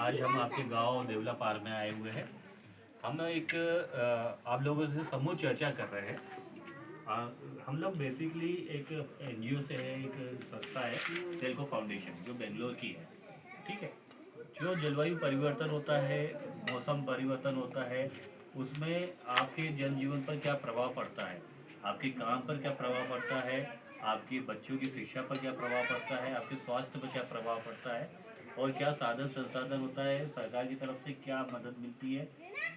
आज हम आपके गांव देवला पार में आए हुए हैं। हम एक आप लोगों से समूह चर्चा कर रहे हैं। हम लोग बेसिकली एक एनजीओ से है, एक संस्था है सेल्को फाउंडेशन जो बेंगलोर की है। ठीक है। जो जलवायु परिवर्तन होता है, मौसम परिवर्तन होता है, उसमें आपके जनजीवन पर क्या प्रभाव पड़ता है, आपके काम पर क्या प्रभाव पड़ता है, आपके बच्चों की शिक्षा पर क्या प्रभाव पड़ता है, आपके स्वास्थ्य पर क्या प्रभाव पड़ता है, और क्या साधन संसाधन होता है, सरकार की तरफ से क्या मदद मिलती है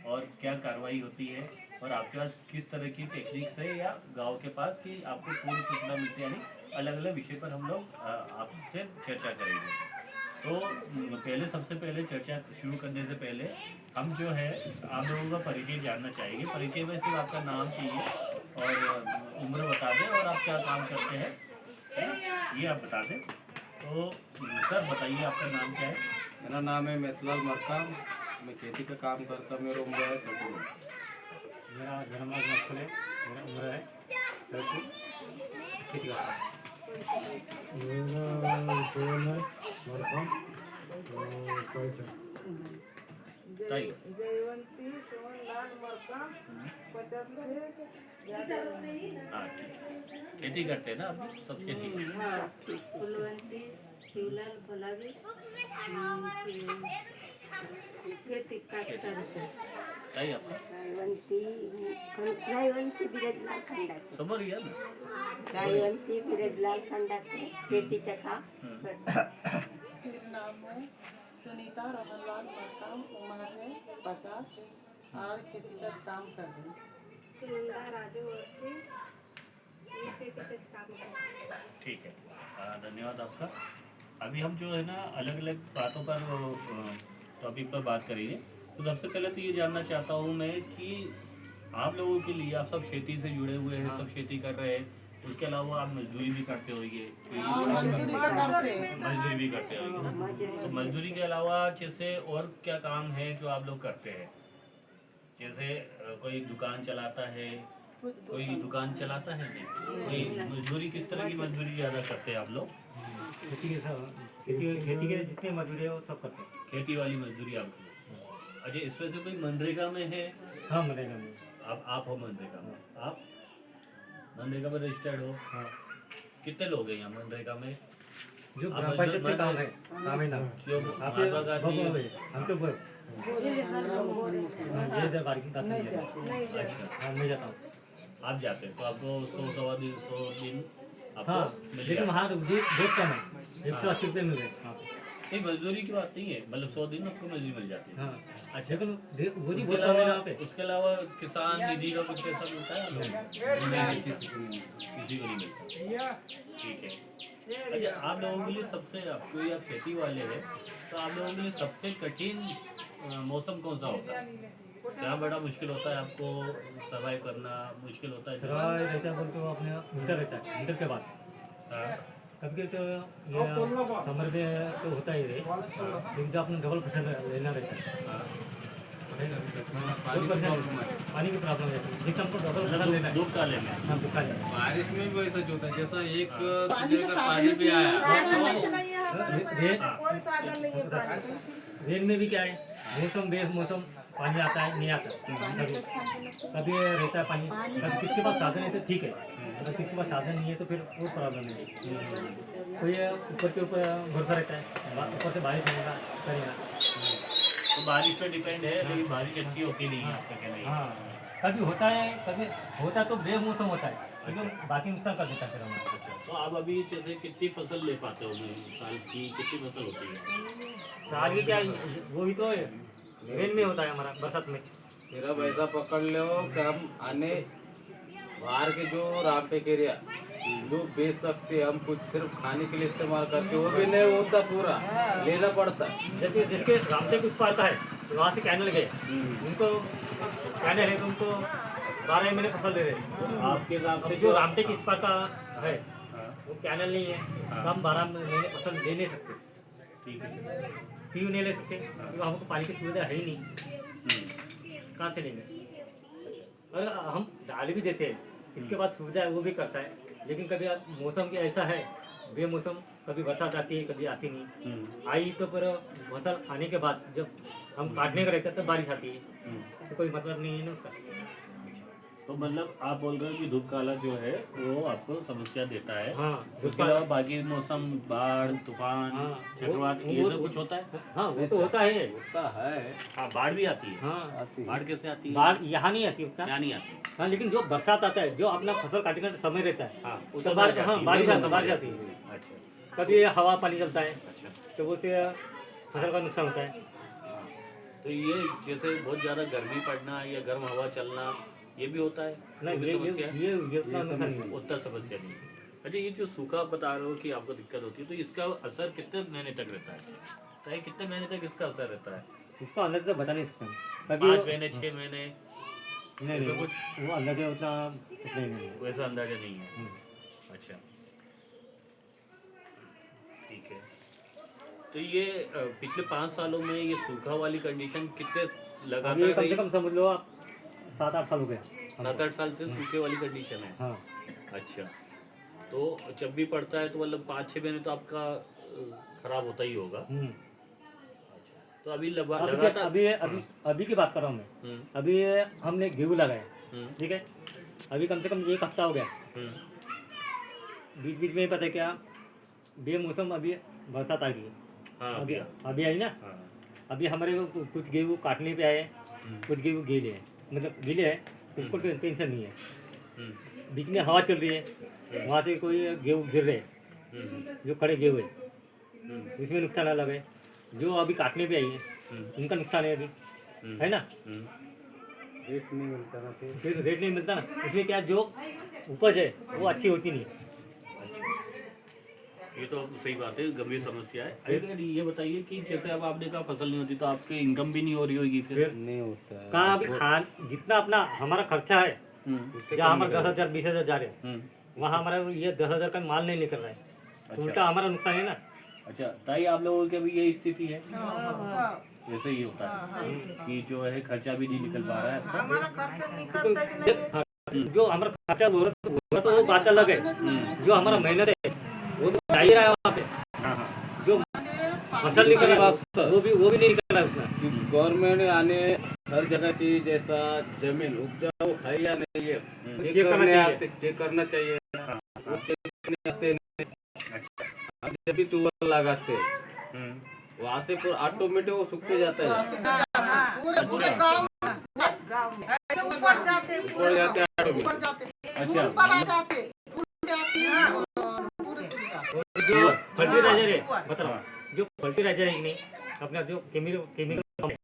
और क्या कार्रवाई होती है, और आपके पास किस तरह की टेक्निक्स है या गांव के पास कि आपको पूरी सूचना मिलती है। यानी अलग अलग विषय पर हम लोग आपसे चर्चा करेंगे। तो पहले सबसे पहले चर्चा शुरू करने से पहले हम जो है आप लोगों का परिचय जानना चाहेंगे। परिचय में सिर्फ आपका नाम चाहिए और उम्र बता दें और आप क्या काम करते हैं, है ना? ये आप बता दें। तो सर बताइए आपका नाम क्या है? मेरा नाम है मैथलाल मरकाम। मैं खेती का काम करता, मेरा उम्र है 32। मेरा धर्मराज मक्खल है, मेरा उम्र है 30। खेती करता हूँ। मेरा जोन है मरकाम ताई जयवंती सोनलाल मरकाम 75। हाँ ठीक है। खेती करते हैं ना आप सब? खेती फुलवंती शिवलाल गुलाबी खेती करते हैं। ताई आपका रायवंती बिरजलाल खंडाते समोर या ना? रायवंती बिरजलाल खंडाते शेतीचं काम नाम है सुनीता रमनलाल मरकाम, उम्र है 50 और खेती का काम कर रही हूँ। सुनंदा राजवर्ती ये शेतीचं काम करते। ठीक है, धन्यवाद आपका। अभी हम जो है ना अलग अलग बातों पर टॉपिक पर बात करेंगे। तो सबसे पहले तो ये जानना चाहता हूँ मैं कि आप लोगों के लिए, आप सब खेती से जुड़े हुए हैं, सब खेती कर रहे हैं, उसके अलावा आप मजदूरी भी करते होंगे, मजदूरी भी करते होंगे। तो मजदूरी के अलावा जैसे और क्या काम है जो आप लोग करते हैं? जैसे कोई दुकान चलाता है, कोई दुकान चलाता है नहीं, कोई मजदूरी, किस तरह की मजदूरी ज़्यादा करते हैं आप लोग? खेती के जितने मजदूर है वो सब करते हैं। खेती वाली मजदूरी आप। अच्छा, इसमें से कोई मनरेगा में है? हाँ मनरेगा में। आप हो मनरेगा में? आप मनरेगा में रजिस्टर्ड हो? हाँ। कितने लोग हैं यहाँ मनरेगा में? जो आप ग्राम पंचायत का काम है, काम है ना। जो आप महात्मा गांधी हम तो ये जब बारी की बात नहीं है। हाँ नहीं जाता हूँ। आप जाते हैं तो आपको 100 आपको हाँ मिल लेकिन जाता वहाँ बहुत कम है, 180 रुपये मिल रहे हैं। नहीं, मजदूरी की बात नहीं है, मतलब 100 दिन आपको मजदूरी मिल जाती है। हाँ अच्छा, लेकिन वो जी उसके बहुत कम है यहाँ पे। उसके अलावा किसान निधि का कुछ पैसा मिलता है? नहीं, किसी को नहीं मिलता। ठीक है। अच्छा, आप लोगों के लिए सबसे, आपको या खेती वाले हैं तो आप लोगों के लिए सबसे कठिन मौसम कौन सा होता है? क्या बड़ा मुश्किल होता है आपको सर्वाइव करना? मुश्किल होता है? सरवाई रहता है बोलते वो अपने विंटर रहता है, विंटर के बाद हाँ, कभी तो ये समर में तो होता ही है, लेकिन जो अपने डबल फसल लेना रहता है। हाँ। पानी की प्रॉब्लम रहती है, जिससे हमको डबल फसल लेना है। धूप का लेना। हाँ दुखा लेना बारिश में भी वैसा होता है, जैसा एक सीजन का पानी भी आया। रेन में भी क्या है, मौसम बेमौसम पानी आता है, नहीं आता कभी रहता है पानी। कभी किसके पास साधन है तो ठीक है, अगर किसके पास साधन नहीं है तो फिर वो प्रॉब्लम है। कोई ऊपर के ऊपर भरोसा रहता है, ऊपर से बारिश होगा करेगा। तो बारिश पे डिपेंड है, लेकिन बारिश अच्छी होती नहीं है आपका कहना है। हाँ कभी होता है, कभी होता तो बेमौसम होता है, लेकिन बाकी नुकसान कर देता है फिर हमारा। अच्छा, तो आप अभी जैसे कितनी फसल ले पाते हो साल की? कितनी फसल होती है? साल की क्या, वो भी तो रेन में होता है हमारा, बरसात में। सिर्फ ऐसा पकड़ लो कि हम आने बाहर के जो रामटेक एरिया जो बेच सकते हैं, हम कुछ सिर्फ खाने के लिए इस्तेमाल करते, वो भी नहीं होता, पूरा लेना पड़ता। जैसे जिसके रामटेक उस पार का है तो वहाँ से कैनल गए, उनको कैनल है तो उनको 12 महीने फसल दे रहे हैं। आपके हिसाब से जो रामटेक इस पार का है हाँ, वो कैनल नहीं है, तो हम 12 महीने फसल ले नहीं सकते, ठीक है। पीयू नहीं ले सकते, क्योंकि हमको पानी की सुविधा है ही नहीं, कहाँ से लेंगे। और हम डाल भी देते हैं, इसके बाद सुविधा है वो भी करता है, लेकिन कभी मौसम की ऐसा है बेमौसम, कभी बरसात आती है कभी आती नहीं। आई तो पर फसल आने के बाद जब हम काटने का रहता है तब बारिश आती है, तो कोई मतलब नहीं है ना उसका। तो मतलब आप बोल रहे हो कि धूप काला जो है वो आपको समस्या देता है। हाँ उसके अलावा बाकी मौसम, बाढ़, तूफान, हाँ, चक्रवात, वो- ये वो- सब कुछ होता है? हाँ वो तो होता है। होता है। हाँ, बाढ़ भी आती है। हाँ आती है। बाढ़ कैसे आती है? बाढ़ यहाँ नहीं आती उतना। यहाँ नहीं आती। हाँ लेकिन जो बरसात आता है, जो अपना फसल काटने का समय रहता है, हाँ, उस तो समय बारिश, आ हाँ जाती है। बारिश वही आती समय आती है। अच्छा कभी हवा पानी चलता है अच्छा। तो वो से फसल का नुकसान होता है। तो ये जैसे बहुत ज़्यादा गर्मी पड़ना या गर्म हवा चलना, ये भी होता है? नहीं वो भी समस्या है? ये उतना नुकसान नहीं है। उतना समस्या नहीं है। अच्छा, ये जो सूखा आप बता रहे हो कि आपको दिक्कत होती है, तो इसका असर कितने महीने तक रहता है? तो कितने महीने तक इसका असर रहता है? इसका अंदाजा तो बता नहीं सकते हम। कभी 5 महीने, 6 महीने, नहीं ऐसा नहीं कुछ? वो अंदाजा उतना नहीं है। वैसा अंदाजा नहीं है। हम्म। अच्छा, ठीक है। तो ये पिछले 5 सालों में ये सूखा वाली कंडीशन कितने अभी लगातार कम से रही? कम समझ लो आप 7-8 साल हो गए। 7-8 साल से सूखे वाली कंडीशन है। हाँ अच्छा, तो जब भी पड़ता है तो मतलब 5-6 महीने तो आपका खराब होता ही होगा। अच्छा, तो अभी लगातार अभी अभी अभी की बात कर रहा हूँ मैं। हम्म, अभी हमने गेहूँ लगाया, हम्म, ठीक है। अभी कम से कम 1 हफ्ता हो गया। हम्म, बीच बीच में पता है क्या, बेमौसम अभी बरसात आ गई है। हाँ अभी भैया, अभी आई ना। हाँ, अभी हमारे को कुछ गेहूँ काटने पे आए, हम्म, कुछ गेहूँ गीले हैं, मतलब गीले है, उसको टेंशन नहीं है। हम्म, बीच में हवा चल रही है, वहाँ से कोई गेहूँ गिर रहे हैं, हम्म, जो खड़े गेहूँ है हम्म, उसमें नुकसान अलग है। जो अभी काटने पे आई है उनका नुकसान है अभी, है ना। हम्म, रेट नहीं मिलता ना फिर। फिर रेट नहीं मिलता ना, उसमें क्या जो उपज है वो अच्छी होती नहीं। ये तो सही बात है, गंभीर समस्या है। लेकिन ये बताइए कि जैसे अब आपने कहा फसल नहीं होती तो आपकी इनकम भी नहीं हो रही होगी फिर? नहीं होता है। कहाँ अभी खान जितना अपना हमारा खर्चा है, हम्म, जहाँ हमारा 10,000 20,000 जा रहे हैं, हम्म, वहाँ हमारा ये 10,000 का माल नहीं निकल रहा है, तो उल्टा हमारा नुकसान है ना। अच्छा, ताई आप लोगों की अभी यही स्थिति है? वैसे ही होता है कि जो है खर्चा भी नहीं निकल पा रहा है आपका। हमारा खर्चा निकलता ही नहीं है। जो हमारा खर्चा हो रहा तो वो बात अलग है, जो हमारा मेहनत है वो तो जा ही रहा है वहाँ पे। हाँ हाँ, जो फसल निकल रहा है वो भी नहीं निकल रहा है उसमें। गवर्नमेंट आने हर जगह की जैसा जमीन उपजाऊ है या नहीं है चेक करना चाहिए। चेक करना चाहिए। वो चेक नहीं आते नहीं। हम जब भी तुअर लगाते हैं, वहाँ से पूरा ऑटोमेटिक वो सूखते जाता है। पूरे पूरे गांव ऐसे ऊपर जाते ऊपर जाते हैं ऑटोमेटिक। ऊपर जाते अच्छा, ऊपर आ जाते पूरे आते हैं और पूरे सूख जाते। और जो फर्टिलाइजर है बताओ, जो फर्टिलाइजर है कि नहीं अपना जो केमिकल है,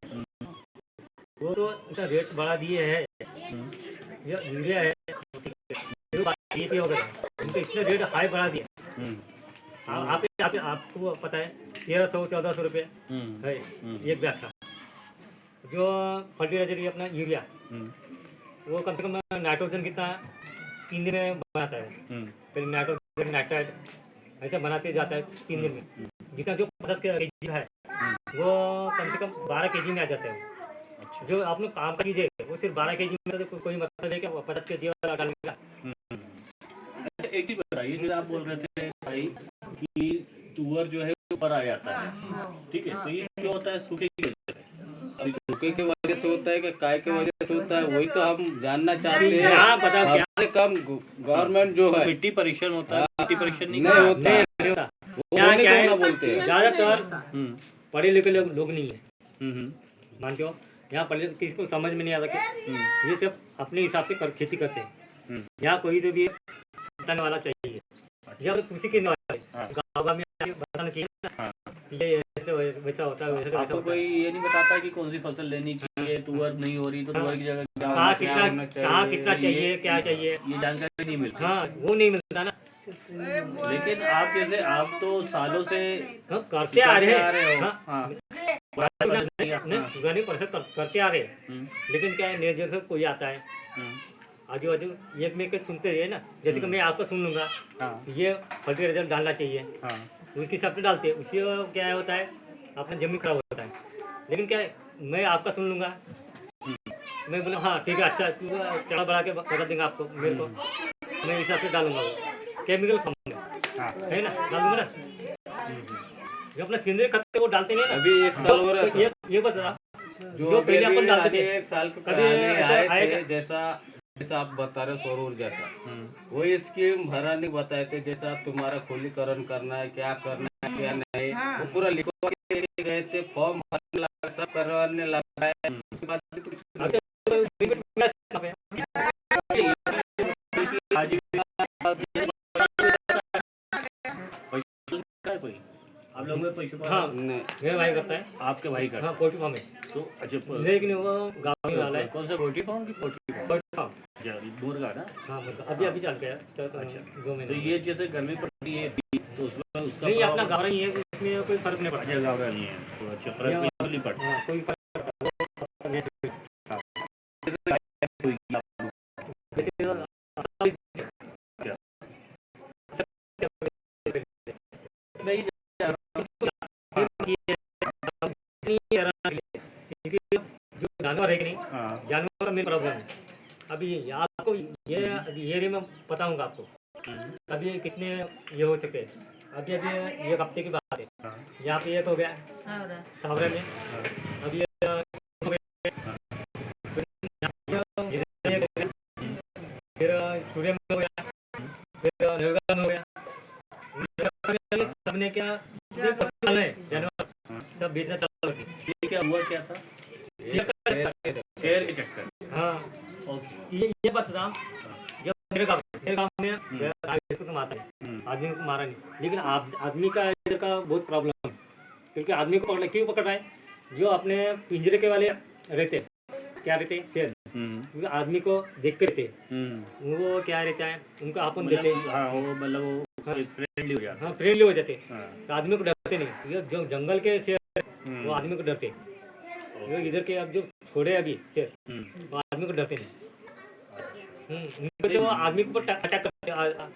वो तो इसका रेट बढ़ा दिए है। ये यूरिया है, DAP वगैरह, इनके इतने रेट हाई बढ़ा दिए। आपको पता है 1300-1400 रुपये है एक बैग का। जो फर्टिलाइजर है अपना यूरिया, वो कम से कम नाइट्रोजन कितना 3 दिन में बनाता है। फिर नाइट्रोजन नाइट्राइट ऐसे बनाते जाता है 3 दिन में। जितना जो 50 kg है वो कम से कम 12 kg में आ जाता है। जो आपने काम का चीज़ है वो सिर्फ 12 kg में, तो कोई मतलब है क्या 50 kg वाला डालने का। अच्छा, एक चीज बताइए, जैसे आप बोल रहे थे भाई कि तुअर जो है ऊपर आ जाता है, ठीक है, तो ये क्यों होता है? सूखे की वजह से? अभी सूखे की वजह से होता है कि काय की वजह से होता है, वही तो हम जानना चाहते हैं। हाँ बताओ क्या सबसे कम गवर्नमेंट जो है मिट्टी परीक्षण होता है, मिट्टी परीक्षण नहीं नहीं करता? होता। नहीं होता। वो क्या होने क्या को है? ना बोलते हैं। ज़्यादातर हम्म, पढ़े लिखे लोग नहीं है, हम्म, मानते हो। यहाँ पढ़े किसी को समझ में नहीं आता कि ये सब अपने हिसाब से खेती करते हैं। यहाँ कोई तो भी बताने वाला चाहिए, या तो कृषि के गाँव में बताना चाहिए ना, ये ऐसे वैसा होता है, वैसे वैसा आपको होता कोई है। ये नहीं बताता कि कौन सी फसल लेनी चाहिए? तुअर नहीं हो रही तो तुअर की जगह क्या कहाँ होना कितना चाहिए, क्या चाहिए, ये जानकारी नहीं मिलती। हाँ वो नहीं मिलता ना। लेकिन आप जैसे आप तो सालों से हाँ, करते आ रहे हैं। हो। हाँ, हाँ, नहीं परसेंट करते आ रहे हैं। हम्म, लेकिन क्या है, नए जैसे कोई आता है हम्म, आजू बाजू एक में के सुनते रहे ना, जैसे कि मैं आपका सुन लूँगा हाँ, ये फर्टिलाइजर डालना चाहिए, हाँ, उसके हिसाब से डालते हैं। उससे क्या होता है अपना जमीन खराब होता है। लेकिन क्या है, मैं आपका सुन लूँगा, मैं बोला हाँ ठीक है अच्छा चढ़ा बढ़ा के बता देंगे आपको, मेरे को मैं हिसाब से डालूंगा वो। केमिकल खाऊंगा है ना, डाल दूंगा ना। जो अपना सेंद्रीय खत है वो डालते नहीं ना। अभी 1 साल हो रहा है सर। ये बता जो जो पहले अपन डालते अभी थे 1 साल के कभी पहले ऐसा आए आया थे, क्या? जैसा आप बता रहे हो सौर ऊर्जा का, वही स्कीम भरा नहीं बताए थे, जैसा तुम्हारा खुलीकरण करना है, क्या करना है क्या नहीं, वो पूरा लिखवा के गए थे, फॉर्म भरने लगा, सब करवाने लगा है। उसके बाद भी कुछ नहीं। अभी तो लिमिट में कहाँ पे? का है कोई आप लोगों में पशुपालन हाँ नहीं। मेरा भाई करता है। आपके भाई का हाँ पोल्ट्री फार्म है, तो अच्छा लेकिन वो गाँव में वाला है। कौन सा पोल्ट्री फार्म की पोल्ट्री फार्म पोल्ट्री फार्म मुर्गा ना। हाँ अभी अभी चल गया अच्छा। 2 तो महीने। ये जैसे गर्मी पड़ती है तो उसमें उसका नहीं भाव- अपना गाँव ही है, उसमें कोई फर्क नहीं पड़ता। अच्छा गाँव नहीं है तो अच्छा फर्क बिल्कुल नहीं पड़ता। हाँ कोई फर्क नहीं नहीं जो जानवर है कि नहीं, हाँ जानवर का मेन प्रॉब्लम है। अभी आपको ये एरिया में बताऊंगा आपको अभी कितने ये हो चुके हैं। अभी अभी 1 हफ्ते की बात है, हाँ यहाँ पे एक हो गया सावरा में, अभी ये हो गया, फिर स्टूडियो में हो गया, फिर नवगांव में हो गया। सबने क्या जो पशु पालन है जानवर सब बेचना चालू कर दिया। ये क्या हुआ क्या था शेयर के चक्कर। हाँ ओके ये बात था। जब मेरे गाँव में गाय को तो मारता है, आदमी को मारा नहीं, लेकिन आदमी का इधर का बहुत प्रॉब्लम है, क्योंकि आदमी को क्यों पकड़ रहा है? जो अपने पिंजरे के वाले रहते हैं, क्या रहते हैं शेर, क्योंकि आदमी को देख कर रहते हैं, वो क्या रहता है उनको अपन देते हैं। हाँ वो मतलब वो फ्रेंडली हो जाता हाँ फ्रेंडली हो जाते हैं, है। तो आदमी को डरते नहीं। ये जो जंगल के शेर वो आदमी को डरते हैं, वो इधर के अब जो छोड़े अभी शेर वो आदमी को डरते नहीं। उनको जो आदमी के ऊपर अटैक करते हैं,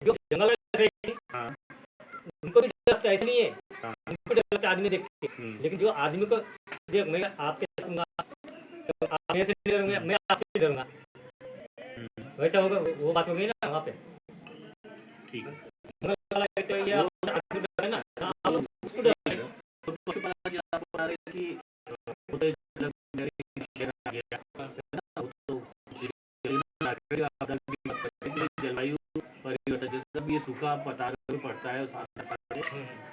जो जंगल में हाँ उनको भी डर लगता है, ऐसा नहीं है उनको डर लगता है आदमी देख के, लेकिन जो आदमी को देख मैं आपके साथ दूंगा, तो आप मेरे से नहीं डरूंगा, मैं आपसे नहीं डरूंगा, वैसा होगा। वो बात हो गई ना वहाँ पे। ठीक है। जंगल वाला कहते हैं, ये आप आदमी डर है ना, आप उसको डर रहे हो। तो पशुपालन जी आपको बता रहे हैं कि वो तो मतलब मेरे शेर आ गया, है ना, वो तो जलवायु परिवर्तन जैसे सब ये सूखा आप बता रहे हो पड़ता है साथ में,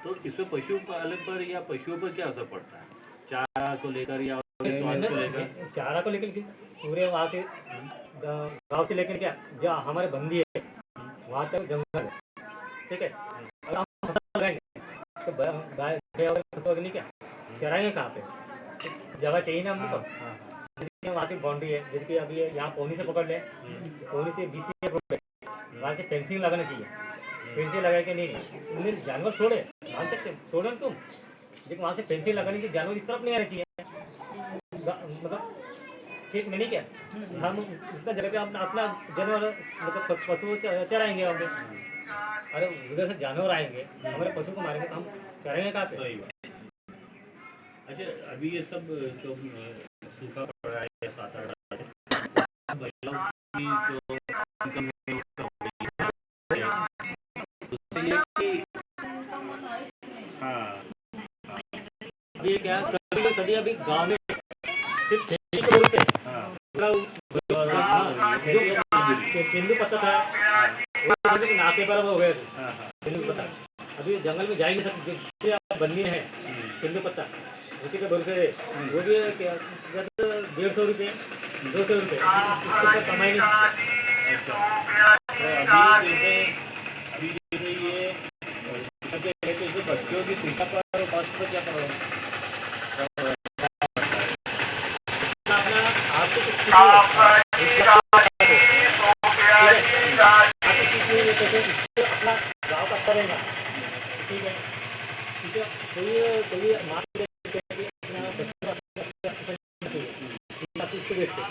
तो इसमें पशुपालन पर या पशुओं पर क्या असर पड़ता है? चारा को लेकर या स्वास्थ्य को लेकर? चारा को लेकर के पूरे वहाँ से गाँव से लेकर क्या जो हमारे बंदी है वहाँ तक जंगल है, ठीक है। अगर हम फसल लगाएंगे तो गाय फसल नहीं क्या चराएंगे कहाँ पे? जगह चाहिए ना हमको। जैसे वहाँ से बाउंड्री है, जैसे कि अभी यहाँ पौनी से पकड़ ले, पौनी से 20 फुट वहाँ से फेंसिंग लगाना चाहिए। फेंसिंग लगा के नहीं उन्हें जानवर छोड़े मान सकते छोड़ो ना तुम, लेकिन वहाँ से फेंसिंग लगाने के जानवर इस तरफ नहीं आना चाहिए, मतलब ठीक में नहीं क्या हम उसका जगह पे अपना जानवर मतलब पशु चराएंगे होंगे। अरे उधर से जानवर आएंगे हमारे पशु को मारेंगे तो हम चराएंगे कहाँ पे? सही बात। अच्छा अभी ये सब जो सूखा पड़ रहा है 7-8 से महिलाओं की जो इनकम है उसका हो गई है, उसके लिए कि हाँ अभी क्या सभी अभी गाँव में सिर्फ खेती के बोलते हैं। हाँ तेंदू पत्ता था वो नाके पर हो गए थे, हाँ हाँ तेंदू पत्ता अभी जंगल में जा ही नहीं सकते, जो बंदी है तेंदू पत्ता उसी के भरोसे वो भी क्या 150 रुपये 200 रुपये उसके ऊपर कमाई नहीं। अच्छा तो अभी जैसे ये जो बच्चों की शिक्षा पर और स्वास्थ्य पर क्या प्रभाव अपना आपको कुछ अपना गाँव का अच्छा रहेगा, ठीक है। ठीक है कोई मान इसको बेचते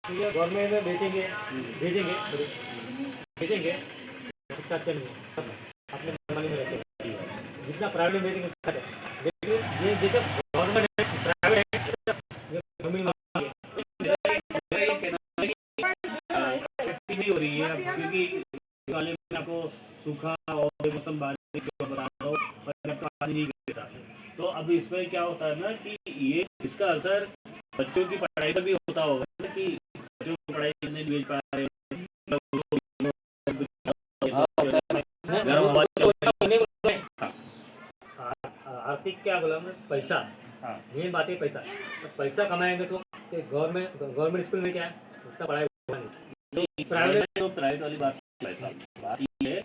ठीक है, गवर्नमेंट में बेचेंगे भेजेंगे उसका चलेंगे अपने मनमानी में रहते हैं। जितना प्राइवेट में बेचेंगे उतना है, लेकिन ये जैसे गवर्नमेंट है प्राइवेट है ये गवर्नमेंट नहीं हो रही है तो अब इसमें क्या होता है ना कि ये इसका असर बच्चों की पढ़ाई पर भी होता होगा ना कि बच्चों की पढ़ाई नहीं भेज पा रहे हाँ, होता है ना। गर्म हवा चल- हाँ, आर्थिक क्या बोला मैं, पैसा, हाँ, मेन बात है पैसा। तो पैसा कमाएंगे तो गवर्नमेंट स्कूल में क्या है, उसका पढ़ाई होगा नहीं। तो प्राइवेट तो प्राइवेट वाली बात नहीं है। बात ये है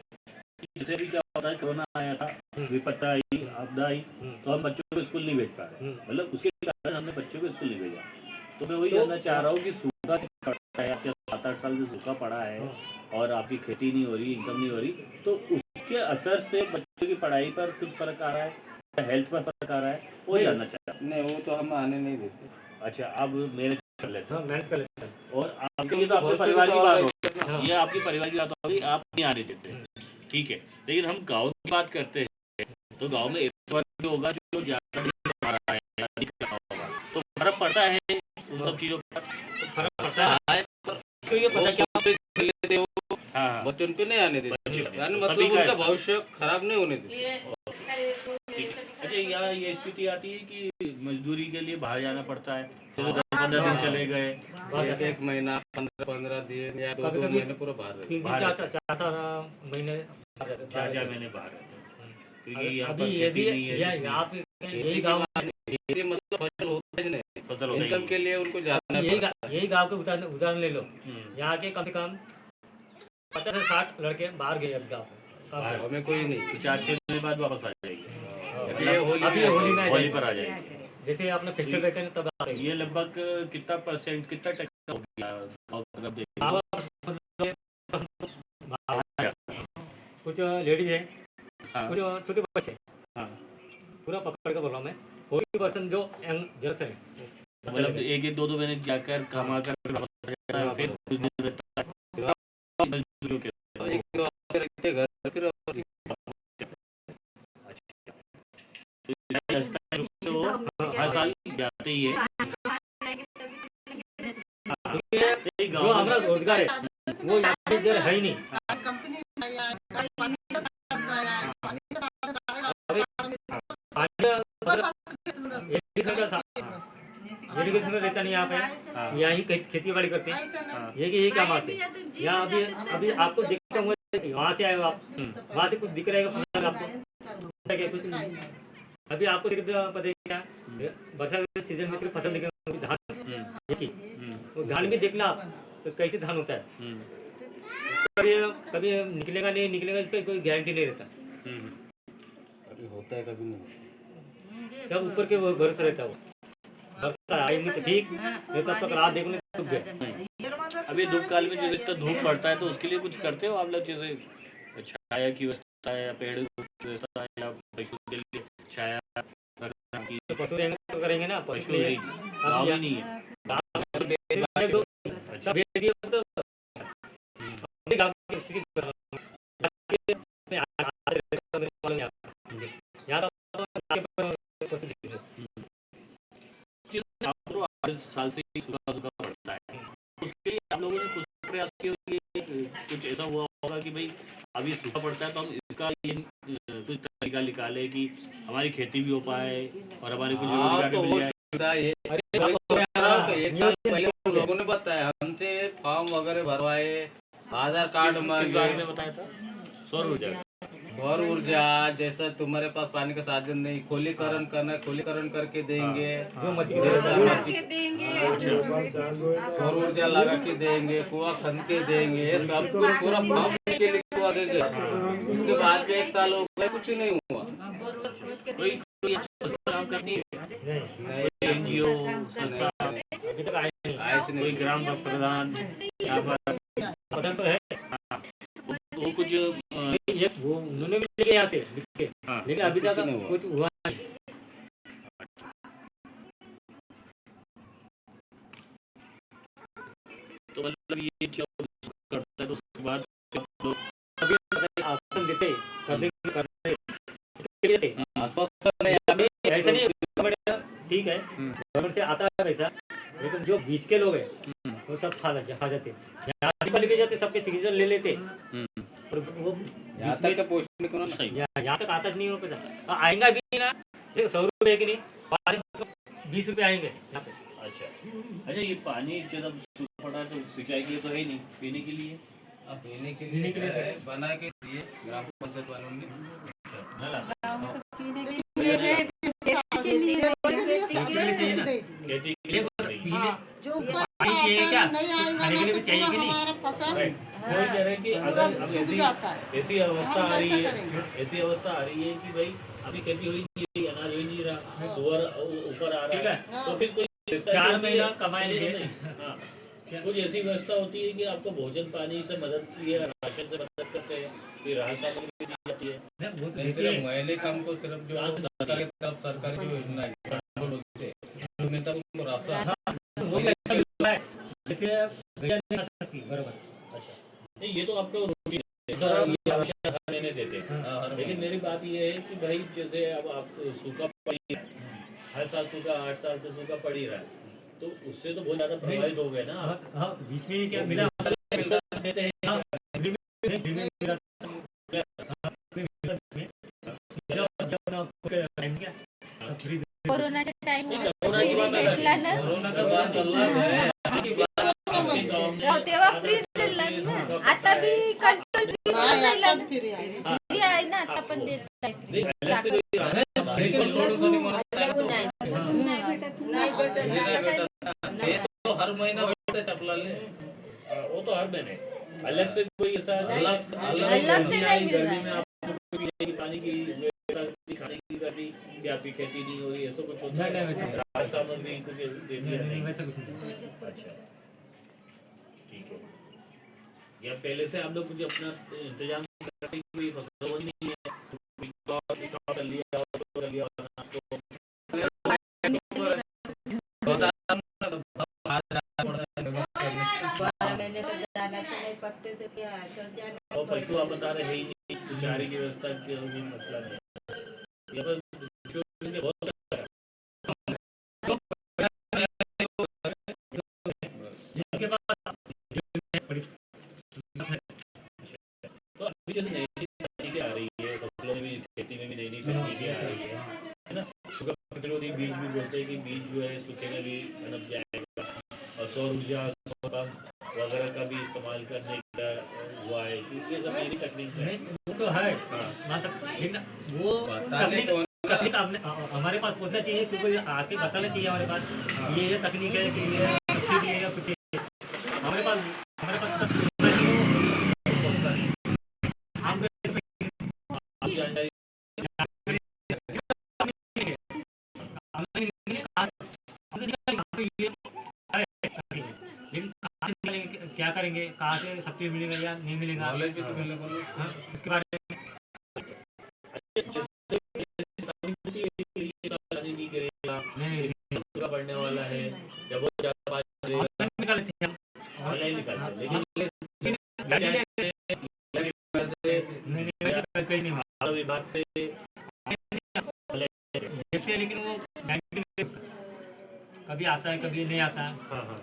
कि जैसे भी क्या होता है, कोरोना आया था, विपत्ता आई, आपदा आई, तो हम बच्चों को स्कूल नहीं भेज पा रहे, मतलब उसके कारण हमने बच्चों को स्कूल नहीं भेजा। तो मैं वही जानना चाह रहा हूँ कि सूखा पड़ा है, आपके 7-8 साल से सूखा पड़ा है और आपकी खेती नहीं हो रही, इनकम नहीं हो रही, तो उसके असर से बच्चों की पढ़ाई पर कुछ फर्क आ रहा है, हेल्थ पर फर्क आ रहा है, वो जानना चाह रहा हूँ। नहीं, वो तो हम आने नहीं देते। अच्छा, अब मैनेज कर लेते हैं। हाँ, मैनेज कर लेते हैं। और आपके ये तो आपके बहुत से परिवार की सवाल बात है। होगी, ये आपकी परिवार की बात होगी, आप नहीं आने देते, ठीक है। लेकिन हम गांव की बात करते हैं, तो गांव में इस वर्ग होगा जो ज्यादा नहीं कमा रहा है, या नहीं कमा होगा, तो फर्क पड़ता है उन सब चीजों पर। फर्क पड़ता है। तो ये पता क्या लेते हो, हाँ, हाँ, बच्चों को नहीं आने देते, बच्चों- यानी सभी मतलब का उनका ऐसा। भविष्य खराब नहीं होने देते। ठीक है। अच्छा, यहाँ ये स्थिति आती है कि मजदूरी के लिए बाहर जाना पड़ता है, तो 10-15 दिन चले गए, एक महीना 15 दिन या 2 कभी-कभी महीने पूरा बाहर रहते। 3 4 महीने 4-4 महीने बाहर रहते हैं, क्योंकि यहाँ पर अभी ये भी खेती नहीं है, या कुछ नहीं। यहाँ पे खेती यही की गाँव, बात नहीं, खेती मतलब फसल होता ही नहीं, फसल होता ही इनकम नहीं। के लिए उनको जाना यही गाँव के उदाहरण ले लो। हम्म। यहाँ के कम से कम 50 से 60 लड़के बाहर गए अब गाँव बाहर। हमें कोई नहीं। तो 4-6 महीने बाद वापस आ जाएगी, अभी ये होली अभी में होली में आ होली जाएगी। पर आ जाएगी। जैसे आपने फेस्टिवल रहते हैं ना, तब आ ये लगभग कितना परसेंट, कितना टका हो गया गाँव की तरफ देखिए? कुछ लेडीज है, हाँ, कुछ छोटे बच्चे हैं। हाँ, पूरा पकड़ कर बोल रहा हूँ मैं, 40% जो यंग जनरेशन है, मतलब 1-2 महीने जाकर कमा कर वापस आ जाता है, फिर कुछ दिन रहता है, मजदूरों के। तो एक दो हफ्ते रहते घर, फिर तो वो हर साल जाते ही है। जो हमारा रोजगार है वो यहाँ पे इधर है ही नहीं। कंपनी नहीं आया, पानी का साधन नहीं आया, पानी का साधन आएगा, एजुकेशन रहता नहीं यहाँ पे, यहाँ ही खेती बाड़ी करते हैं, यही क्या मारते हैं। यहाँ अभी आपको देखता हूँ, वहाँ से आए हो आप, वहाँ से कुछ दिख रहेगा फसल आपको, क्या कुछ नहीं। अभी आपको सिर्फ पता है क्या, बरसात के सीजन में सिर्फ फसल दिखेगा धान, देखिए वो धान भी देखना आप तो कैसे धान होता है, कभी निकलेगा नहीं निकलेगा, इसका कोई गारंटी नहीं रहता। कभी होता है कभी नहीं। सब ऊपर के भरोसा रहता है, वो बरसात आई नहीं तो ठीक, नहीं तो तब तक रात देखने रुक गया। अभी धूप काल में जो इतना धूप पड़ता है, तो उसके लिए कुछ करते हो आप लोग, जैसे छाया की व्यवस्था है, या पेड़ की व्यवस्था है, या पशु के लिए छाया की? तो पशु रहेंगे तो करेंगे ना, पशु पशु नहीं, नहीं गाँव में नहीं है। सब भेज दिए तो गाँव की स्थिति कर रहा हूँ। यहाँ तो पशु दिख रहे हैं। आपको 8 साल से ही सूखा पड़ता है, उसके लिए आप लोगों ने कुछ प्रयास किए होंगे, कुछ ऐसा हुआ होगा कि भाई अभी सूखा पड़ता है तो हम इसका ये कुछ तरीका निकाले कि हमारी खेती भी हो पाए और हमारे कुछ हाँ, रोजगार तो भी वो मिल जाए। सुविधा है। एक साल पहले उन लोगों ने बताया, हमसे फॉर्म वगैरह भरवाए, आधार कार्ड किस बारे में मांगे, बताया था? सौर ऊर्जा। सौर ऊर्जा, जैसा तुम्हारे पास पानी का साधन नहीं, खोलीकरण करना है, खोलीकरण करके देंगे, जो मर्जी सौर ऊर्जा लगा के देंगे, कुआं खन के देंगे, ये सब कुछ पूरा फॉर्म के लिखवा देंगे। उसके बाद भी 1 साल हो गया, कुछ नहीं हुआ। कोई संस्था काम करती है, नहीं, एनजीओ संस्था, अभी तक आए नहीं। आए कोई ग्राम प्रधान यहाँ पर पता तो है वो कुछ ये, वो उन्होंने भी लेके यहाँ से लिख के, हाँ, लेकिन अभी तक कुछ नहीं हुआ। कुछ हुआ नहीं। तो मतलब ये जो करता है तो उसके बाद लोग अभी आश्वासन देते कभी करते आश्वासन नहीं, अभी ऐसा नहीं है, गवर्नमेंट ठीक है, गवर्नमेंट से आता है पैसा, लेकिन जो बीच के लोग हैं वो सब खा जाते हैं। यहाँ पर लेके जाते, सबके सिग्नेचर ले लेते, और वो यहाँ तक का पोस्ट नहीं करना। सही यहाँ तक आता नहीं हो पैसा, आएगा भी ना। सौ है कि नहीं, 20 रुपये आएंगे यहाँ पे। अच्छा, ये पानी जब सूखा पड़ा तो सिंचाई के लिए तो है ही नहीं, पीने के लिए अब पीने के लिए है, बना के दिए ग्राम पंचायत वालों ने। नल आता है। खेती के लिए बन रही है। पीने जो ऊपर पानी चाहिए क्या, नहीं आएगा खाने के लिए ना भी तो चाहिए पूरा कि नहीं? हमारा फसल Right. वो कह रहे हैं कि अगर अब सूख जाता है। ऐसी अवस्था आ हम रही कैसे है, करेंगे? ऐसी अवस्था आ रही है कि भाई अभी खेती हो ही नहीं रही, अनाज हो ही नहीं रहा, सुअर ऊपर आ ठीक रहा है। है, तो फिर कोई व्यवस्था 4 होती है? महीना कमाए नहीं, लिए। नहीं, हाँ, कुछ ऐसी व्यवस्था होती है कि आपको भोजन पानी से मदद की है, राशन से मदद करते हैं, फिर राहत सामग्री दी जाती है। वो तो नहीं, देती सिर्फ है। महीने का हमको सिर्फ जो सरकार की तरफ सरकार की योजना है वो बोलते हैं, जो मिलता है उनको राशन। वो भी अच्छा मिलता है, जैसे भैया नहीं खा सकती, बराबर। अच्छा, नहीं ये तो आपको रोटी देते हैं, ये आवश्यक खाने नहीं देते हैं। हाँ, हर लेकिन महीने। मेरी बात ये है कि भाई जैसे अब आप सूखा पड़ी है, हर साल सूखा 8 साल से सूखा पड़ ही रहा है, तो उससे तो बहुत ज्यादा प्रभावित हो गए ना आप। हाँ हाँ, बीच में क्या मिला पैसा देते हैं हाँ, बीच में मिला। हाँ, जब ना टाइम क्या फ्री कोरोनाच्या टाइम कोरोना की बात अलग भेटला है। ना, कोरोना का बात अलग है, अभी की बात आपके गाँव में हो, तेव्हा फ्री दिलं ना, आता बी कंट्रोल फ्री नाही दिलं आता ना, फिर आहे फ्री आहे ना, आता पण देत आहे नहीं, फ्री अलग से कोई राहत नहीं लेकिन सोडून सोनी म्हणत आहे तो. नाही भेटत नाही भेटत. हे तो हर महीना भेटत आपल्याला. वो तो हर महीने अलग से कोई ऐसा अलग से अलग से नहीं मिल गर्मी रहा में है। आपको पीने की पानी की व्यवस्था करनी, खाने की करनी, कि आपकी खेती नहीं हो रही, ऐसा कुछ होता नहीं, है? वैसे नहीं। राहत सामग्री कुछ दे दिया नहीं नहीं? वैसा कुछ नहीं। अच्छा, ठीक है। या पहले से आप लोग कुछ अपना इंतजाम करते हैं कि फसल हो नहीं है, स्टॉक कर लिया और तो कर लिया और अनाज को होता है ना, सब बाहर जाना पड़ता है व्यवस्था करने के लिए. 12 महीने तो जाना तो नहीं पकते तो क्या तो जाना और पशु आप बता रहे हैं ही नहीं, चारे की व्यवस्था की भी मसला नहीं है। यहाँ पर जो इनके बहुत जिनके पास बड़ी तो अभी जैसे नई नई तकनीकें आ रही है, फसलों में भी खेती में भी नई नई तकनीकें आ रही है ना। शुगर प्रतिरोधी बीज भी बोलते हैं कि बीज जो है सूखे में भी पनप जाएगा, और सौर ऊर्जा सौर पंप वगैरह का भी इस्तेमाल करने का हुआ है, क्योंकि ये सब नई नई तकनीक है। नहीं, वो तो है मतलब, लेकिन वो बताने तकनीक को तकनीक हमारे पास पहुंचना चाहिए, क्योंकि आके बताना चाहिए हमारे पास ये तकनीक है कि ये अच्छी भी है या कुछ हमारे पास तक पहुंचना चाहिए, वो पहुंचता नहीं। हम आप जानकारी लेकिन कहाँ से निकालेंगे, क्या करेंगे, कहाँ से सब्सिडी मिलेगा या नहीं मिलेगा, नॉलेज भी तो मिलने को नहीं. हाँ, उसके बारे में नहीं करेगा, नहीं पूरा बढ़ने वाला है, जब वो ज्यादा बात करेगा ऑनलाइन निकाल लेते हैं हम। ऑनलाइन निकालते हैं, लेकिन नहीं नहीं कहीं नहीं हुआ। विभाग से जैसे लेकिन वो कभी आता है कभी नहीं आता है, हाँ हाँ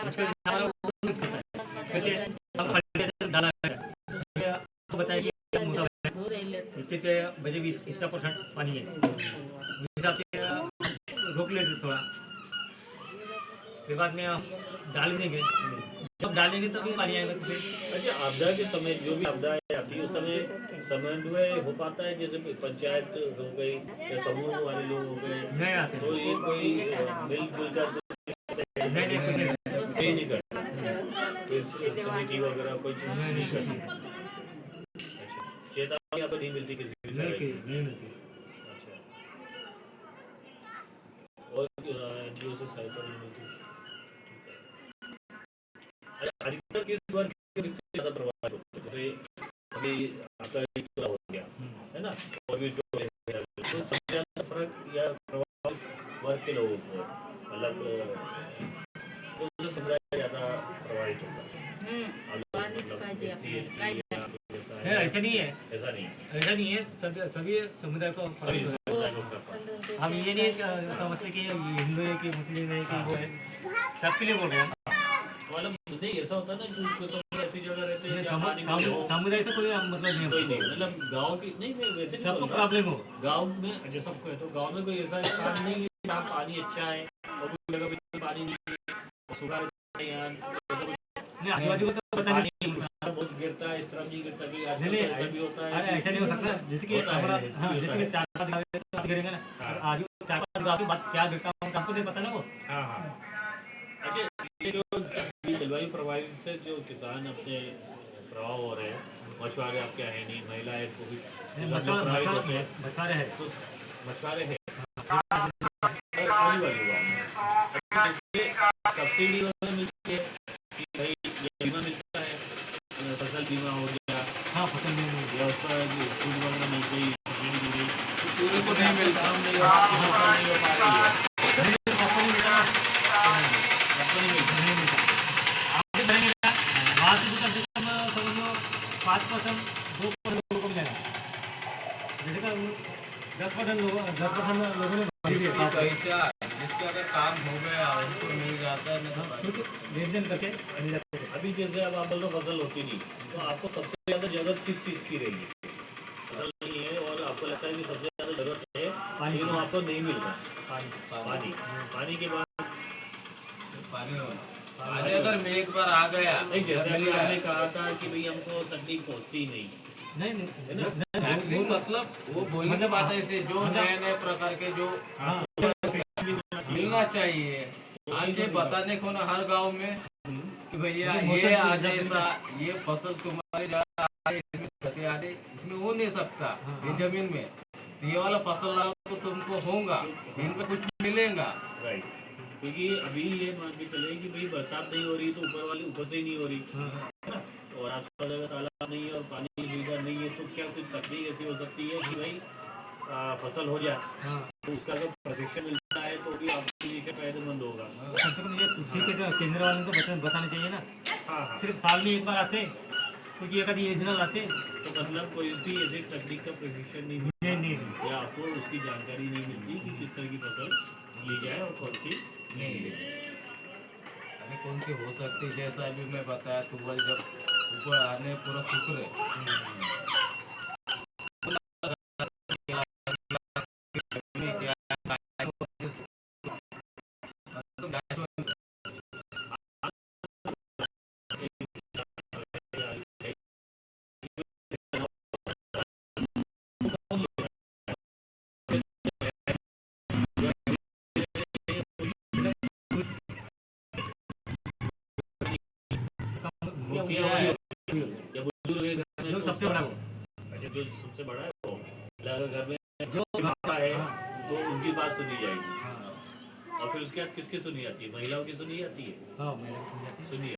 उसका हमारा वो fix होता है। जैसे हम फर्टिलाइजर डाला है, ये आपको बताया कि ये मोटा है, इतने बजे भी इतना % पानी है, उस हिसाब से रोक लेते थोड़ा, फिर बाद में हम डाल देंगे, जब डालेंगे तभी पानी आएगा तो फिर अच्छा, आपदा के समय जो भी आपदाएं आती है उस समय समन्वय हो पाता है, जैसे पंचायत हो गई या समूह वाले लोग हो गए, नहीं आते तो ये कोई मिलजुल कर नहीं कुछ नहीं ये नहीं करता, कोई समिति वगैरह कोई चीज नहीं, नहीं करती। अच्छा, चेतावनी आपको नहीं मिलती किसी भी तरह की? नहीं मिलती। अच्छा, और एनजीओ से सहायता नहीं मिलती? अच्छा, अधिकतर किस वर्ग के इससे ज्यादा प्रभावित होते हैं? जैसे अभी आपका एक पूरा हो गया है ना, और भी तो सबसे ज्यादा फर्क या प्रभावित वर्ग के लोगों को मतलब तो समुदाय ज्यादा प्रभावित होता है। पानी पाहिजे आपल्याला काय नहीं, ऐसा नहीं है, ऐसा नहीं है, ऐसा नहीं है, सभी समुदाय को सभी फर्क समुदाय को फर्क पड़ता है। हम ये नहीं समझते कि हिंदू है कि मुस्लिम है कि वो है, सबके लिए बोल रहे हैं। मतलब नहीं ऐसा होता है ना कि कुछ लोग ऐसी जगह रहते हैं जहाँ पानी नहीं हो, समुदाय से कोई मतलब नहीं कोई नहीं, है, मतलब गांव की नहीं, मैं वैसे नहीं सबको बोल रहा। प्रॉब्लम हो। गांव में जो सबको है तो गांव में कोई ऐसा स्थान नहीं है जहाँ पानी अच्छा है और कुछ जगह पे पानी नहीं है, सूखा रहता है यहाँ, नहीं आजू बाजू को तो पता पानी नहीं। उस तरफ बहुत गिरता है, इस तरफ नहीं गिरता, कि नहीं आजकल नहीं, ऐसा भी होता है अरे ऐसा नहीं हो सकता, जैसे कि होता है, हमारा ऐसा हाँ, भी जैसे होता कि 4-5 गाँव है तो गिरेंगे ना, हाँ। आजू 4-5 गाँव के बाद क्या गिरता है हमको नहीं पता ना वो। हाँ हाँ। अच्छा, ये जो जलवायु प्रभावित से जो किसान अपने प्रभाव हो रहे हैं, मछुआरे आपके है नहीं, महिलाएं को भी किसान जो प्रभावित होते हैं, मछुआरे है तो मछुआरे हैं वाली बात। अच्छा, जैसे सब्सिडी वगैरह मिलती है कि भाई ये बीमा मिलता है, फसल बीमा हो गया हाँ, फसल में या उस पर छूट वगैरह मिल गई, सब्सिडी मिल गई, तो पूरे को नहीं मिलता। काम नहीं हो पा रही है, आपको नहीं मिलता। आगे बढ़ेंगे ना, वहाँ से तो कम से कम समझ लो 5% 2% लोगों को मिलेगा, जैसे का 10% लोगों ने भरी है इसकी पहचान जिसका अगर काम हो गया उनको मिल जाता है, नहीं तो बाकी क्योंकि लेन देन करके मिल जाते हैं। अभी जैसे अब आप बोल रहे हो फसल होती नहीं, तो आपको सबसे ज़्यादा जरूरत किस चीज़ की रहेगी? फसल नहीं है और आपको लगता है कि सबसे ज़्यादा जरूरत है, लेकिन वो आपको नहीं मिल रहा। पानी पानी के बाद पानी होना। पानी अगर में एक बार आ गया नहीं, जैसे मिल अभी गया, आपने कहा था कि भाई हमको तकलीफ पहुँचती ही नहीं, नहीं है ना? नहीं, वो मतलब वो बोलने की बात है, इसे जो नए नए प्रकार के जो हाँ, मिलना चाहिए आगे बताने को ना हर गांव में कि भैया ये आज ऐसा ये फसल तुम्हारी जगह आ रही, इसमें खेती आ रही, इसमें हो नहीं सकता ये जमीन में, तो ये वाला फसल लगाओ तो तुमको होगा, इन पे कुछ मिलेगा। राइट, क्योंकि अभी ये मान के चले कि भाई बरसात नहीं हो रही तो ऊपर वाली ऊपर से ही नहीं हो रही, है ना? और आसपास अगर तालाब नहीं है और पानी की सुविधा नहीं है तो क्या कुछ तकलीफ ऐसी हो सकती है कि भाई फसल हो जाए, हाँ, तो उसका जो प्रशिक्षण मिलता है तो भी आपके लिए फायदेमंद होगा। कम से कम ये कृषि के जो केंद्र वालों को बताना चाहिए ना, हाँ हाँ, सिर्फ साल में एक बार आते, कुछ एक आधी योजना लाते। तो मतलब कोई भी ऐसी तकनीक का प्रशिक्षण नहीं मिलता नहीं या आपको उसकी जानकारी नहीं मिलती कि किस तरह की फसल ली जाए और कौन सी नहीं ली जाए। अरे कौन सी हो सकती, जैसा अभी मैं बताया तुवल जब ऊपर आने पूरा शुक्र वो क्या है, जब बुजुर्ग है घर में जो तो सबसे बड़ा अच्छा, जो सबसे बड़ा है वो अगर घर में जो माता है तो उनकी बात सुनी जाएगी, और फिर उसके बाद किसकी सुनी जाती है? महिलाओं की सुनी जाती है, हाँ, सुनिए